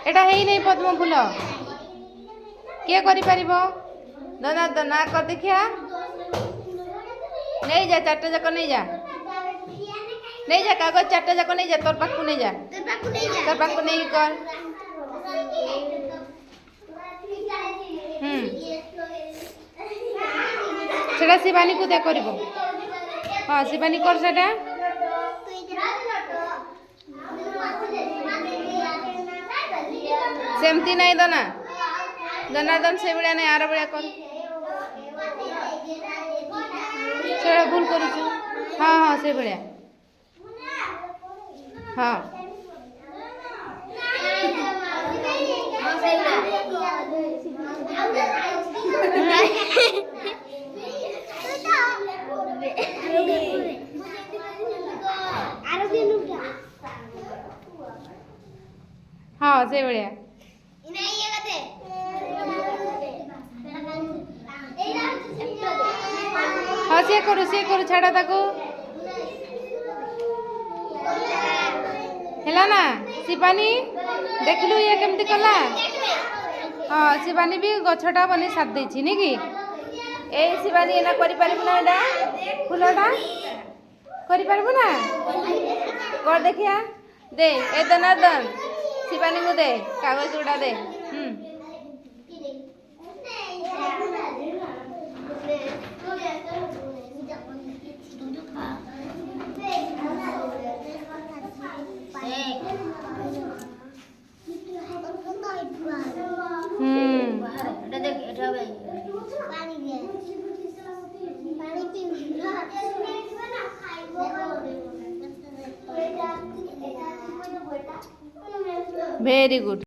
एटा हेई नहीं पद्म फूल किए करि परिबो दना दना कर देखिया नहीं जा चारटा जाक नहीं जा कागज चारटा जाक नहीं जा तोर पाक नहीं जा तोर पाक नहीं कर सेटा शिवानी को दे करिबो हां शिवानी कर सेटा सेमती नहीं दना दनादन से बेड़ा नहीं आर बेड़ा कर सेड़ा भूल करूछु हाँ हाँ से बेड़ा हाँ हाँ से बेड़ा हाँ से करू छाड़ा ताको हेला ना शिवानी देखलु ये केमती कला हाँ शिवानी भी गछटा बनी साथ देछि नी कि ए शिवानी एना करि परबु ना एडा फुलटा करि परबु ना कर देखिया दे ए दनादन शिवानी को दे कागज उड़ा दे वेरी गुड।